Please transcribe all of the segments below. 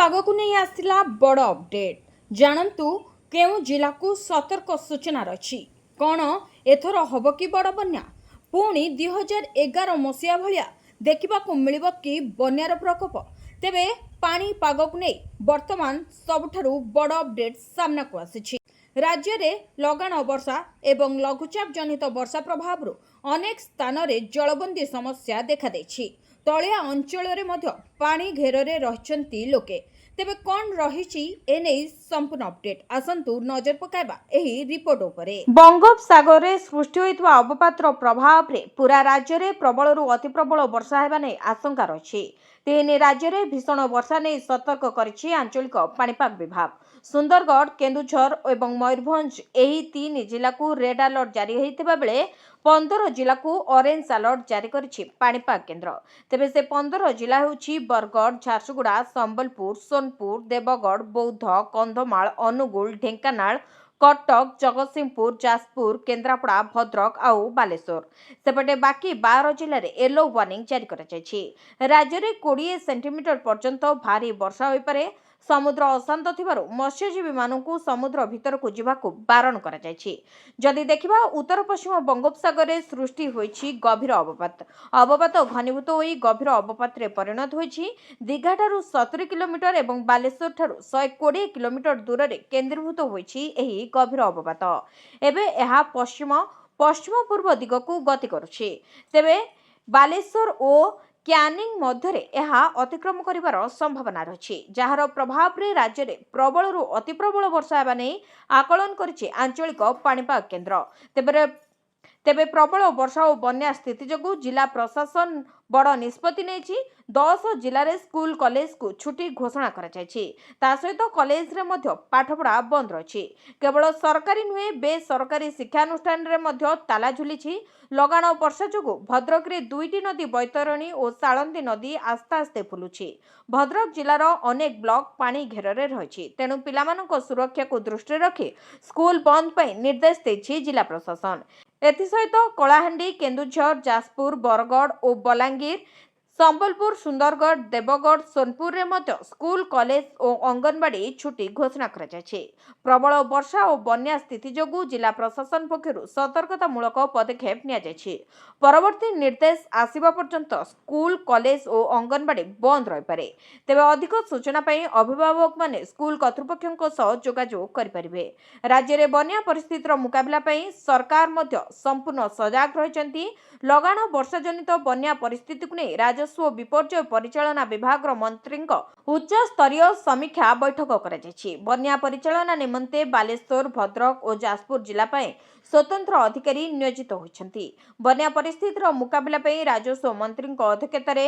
पागकु नहीं आसिला बड़ अपडेट जानतु केउ जिला को सतर्क सूचना रही कौन एथर हब कि बड़ बन्या पुणी 2011 मसीहा भलिया देखा मिल कि बन्यार प्रकोप तेबे पानी पागकु नहीं वर्तमान सबुठारु बड़ अपडेट सामना को आसी राज्य में लगाण वर्षा एवं लघुचाप जनित वर्षा प्रभाव अनेक स्थान में जलबंदी समस्या देखा देछि। तलिया अंचल पानी घेर रही लोके तेबे कौन रही एने संपूर्ण अपडेट आसंतु नजर पकाइबा एही रिपोर्ट उपरे। बंगोपसागर रे सृष्टि होइतबा अवपातर प्रभाव रे पूरा राज्य रे प्रबल रु अति प्रबल वर्षा हेबा नै आशंका रही। तीन राज्य में भीषण वर्षा नहीं सतर्क करिछि आंचलिक पाणीपाग विभाग। सुंदरगढ़, केन्दुझर और मयूरभंज एही तीन जिला को रेड अलर्ट जारी होइतिबा बेले 15 जिला को ऑरेंज अलर्ट जारी करिछि पाणीपाग केन्द्र। तेबे से 15 जिला होछि बरगढ़, झारसुगुड़ा, संबलपुर, सोनपुर, देवगढ़, बौद्ध, कंधमाल, अनुगुल, ढेंकानाल, कटक, जगतसिंहपुर, जाजपुर, केन्द्रापड़ा, भद्रक आउ बालेश्वर। सेपटे बाकी 12 जिले में येलो वार्निंग जारी कर राज्य में 20 सेंटीमीटर पर्यंत भारी वर्षा हो पारे। समुद्र अशांत थिबारु मत्स्यजीवी मानकु समुद्र भितर को जीवाकु बारण करा जायछि। जदि देखिबा उत्तर पश्चिम बंगोपसागर रे सृष्टि होइछि गभीर अवपात घनीभूत होई गभीर अवपात रे परिणत होइछि। दीघाठारु 70 किलोमीटर एवं बालेश्वर ठारु 120 किलोमीटर दूर रे केंद्रीभूत होइछि एही गभीर अवपात। एबे एहा पश्चिम पूर्व दिगकु गति करुछि। तेबे बालेश्वर ओ क्यानिंग मध्य अतिक्रम करिवार संभावना रही जार प्रभाव रे राज्य में प्रबल रु अति प्रबल वर्षा हेबा नै आकलन करिछि आंचलिक पाणीपाग केन्द्र। तेबे प्रबल वर्षा और बन्या स्थिति जगु जिला प्रशासन बड़ निष्पत्ति नेछि। 10 जिले में स्कूल कॉलेज को छुट्टी घोषणा करा जायछि। ता सहित कॉलेज रे मध्य पाठपढ़ा बंद रही। केवल सरकारी नुहे बेसरकारी शिक्षानुष्ठान रे मध्य ताला झुलिछि। लगाण वर्षा जोगु भद्रक रे 2टी नदी बैतरणी और सालंदी नदी आस्ते आस्ते फुलुछि। भद्रक जिलार अनेक ब्लॉक पानी घेर रे रही तेणु पिलामानक सुरक्षा को दृष्टि रखी स्कूल बंद पर निर्देश देछि जिला प्रशासन। एसहित कलाहांडी, केन्दुझर, जाजपुर, बरगढ़ और बलांगीर, संबलपुर, सुंदरगढ़, देवगढ़, सोनपुर रे मध्य स्कूल कॉलेज और अंगनवाड़ी छुट्टी घोषणा करा जायछि। प्रबल वर्षा और बन्या स्थिति जोगु जिला प्रशासन पक्षरु सतर्कतामूलक पदक्षेप निया जायछि। परवर्ती निर्देश आसिबा पर्यंत स्कूल कॉलेज और अंगनवाड़ी बंद रहि पारे। तेबे अधिक सूचना पई अभिभावक माने स्कूल कर्तृपक्षक सह जोगाजोग करि परिबे। राज्य रे बन्या परिस्थितिर मुकाबला पई सरकार मध्य संपूर्ण सजग रहिसंती। लगाण वर्षा जनित बन्या परिस्थिति को नै राजस्व विपर्यय परिचालना विभाग मंत्री उच्च स्तरीय समीक्षा बैठक कराଯାଇଛି। बन्या परिचालना निमंते बालेश्वर, भद्रक और जाजपुर जिला ପାଇଁ स्वतंत्र अधिकारी नियोजित होइछन्ति। बन्या परिस्थितिर मुकाबला ପାଇଁ राजस्व मंत्री अध्यक्षतार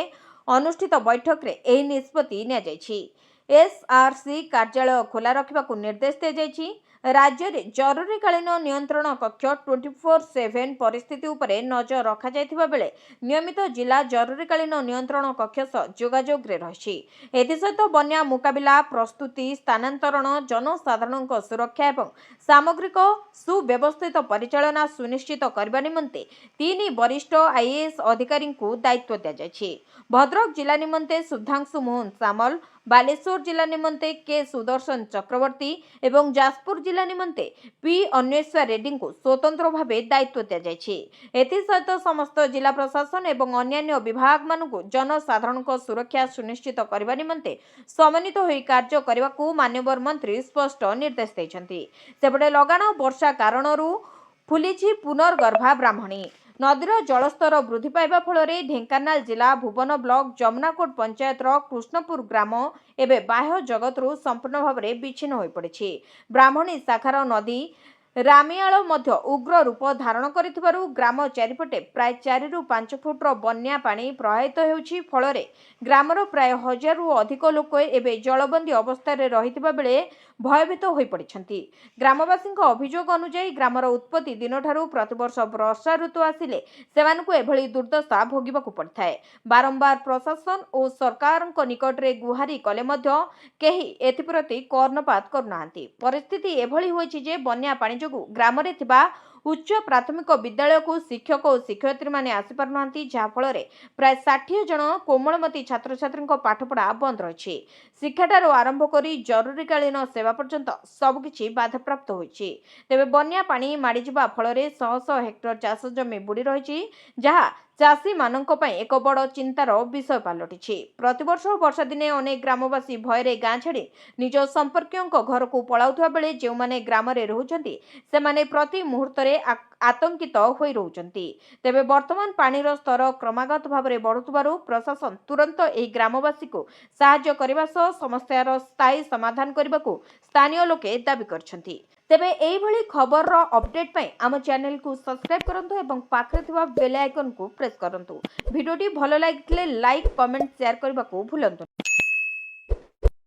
अनुष्ठित बैठक रे एही निष्पत्ति निया जायछि। एसआरसी कार्यालय खोला रखिबाकू निर्देश दिया जायछि। राज्य में जरूरीकालीन नियंत्रण कक्ष 24/7 परिस्थिति उपरे नजर रखा जायथिबा बेले नियमित जिला जरूरीकालीन नियंत्रण कक्ष सह जोगाजोग रे रहिछि। एथिसहित बन्या मुकाबला प्रस्तुति, स्थानांतरण, जनसाधारण सुरक्षा एवं सामग्रिक सुव्यवस्थित परिचालना सुनिश्चित करबा निमंते 3 वरिष्ठ आईएएस अधिकारी को दायित्व दिया जायछि। भद्रक जिला निमंते सुधांशु मोहन सामल, बालेश्वर जिला निमंते के सुदर्शन चक्रवर्ती एवं जाजपुर जिला निमंते पी अन्वेषा रेड्डी को स्वतंत्र भावे दायित्व दिया जायछि। एथिसहित समस्त जिला प्रशासन एवं अन्यान्य विभाग मानकु जनसाधारण सुरक्षा सुनिश्चित करबा निमंते समन्वित होई कार्य करबाकू माननीय मंत्री स्पष्ट निर्देश दैछन्ति। सेपटे लगाण वर्षा कारणरू फुलिछि पुनर्गर्भा ब्राह्मणी। नदीर जलस्तर वृद्धि पाइबा फल ढेंकानाल जिला भुवन ब्लॉक जमुनाकोट पंचायतर कृष्णपुर ग्राम एवं बाह्य जगतरू संपूर्ण भाव में विच्छिन्न हो पड़ी। ब्राह्मणी शाखार नदी रामियाल मध्य उग्र रूप धारण करिथिबारु ग्राम चारिपटे प्राय 4 रु 5 फुट्र बन्या पानी प्रवाहित हेउछि। फल ग्रामर प्राय 1000 रु अधिक लोक एवं जलबंदी अवस्था रहिथिबा बेले भयभीत हो पड़िछन्ति। ग्रामवासी अभियोग अनुसार ग्रामर उत्पत्ति दिन ठारू प्रतिवर्ष वर्षा ऋतु आसिले सेमानकु एभली दुर्दशा भोगिबाकू पड़िथाए। बारंबार प्रशासन और सरकार निकट रे गुहारी कले मध्य केही एथिप्रति कर्णपात करुनाहांती। परिस्थिति एभली होइछि जे बन्या पानी जोगु ग्राम रे थिबा उच्च प्राथमिक विद्यालय को शिक्षक और शिक्षयित्री माने आसी पारुनांती, जहा फଳରେ प्राय 60 जन कोमलमती छात्र छात्री पाठपढ़ा बंद रही। शिक्षाठार आरंभ करी जरूरीकालीन सेवा पर्यंत सबकिछि बाधाप्राप्त होइछि। तेबे बन्या पानी माड़ीजिबा फଳରେ शह शह हेक्टर चाष जमी बुड़ी रही, जहा चाषी मानक पई एक बड़ चिंतार विषय पलटिछि। प्रतिवर्ष वर्षा दिने अनेक ग्रामवासी भयरे गाँ छाड़ी निज संपर्कियों घर को पलाउथुवा बेले जो माने ग्राम रे रहुचंती सेमाने प्रति मुहूर्त आतंकित होई रहुचंती। तेबे वर्तमान पानीर स्तर क्रमागत भाव बढ़ुथिबारु प्रशासन तुरंत एही ग्रामवासी को साहाय्य करबा सह समस्यार स्थायी समाधान करबाकू स्थानीय लोके दाबी करछंती। तेबे एही भली खबर अपडेट पई आम चैनल को सब्सक्राइब करंतु एवं पाखरे थिबा बेल आइकन को प्रेस करंतु। भिडियोटी भलो लागिले लाइक, कमेंट, शेयर करबाकू भूलंतु।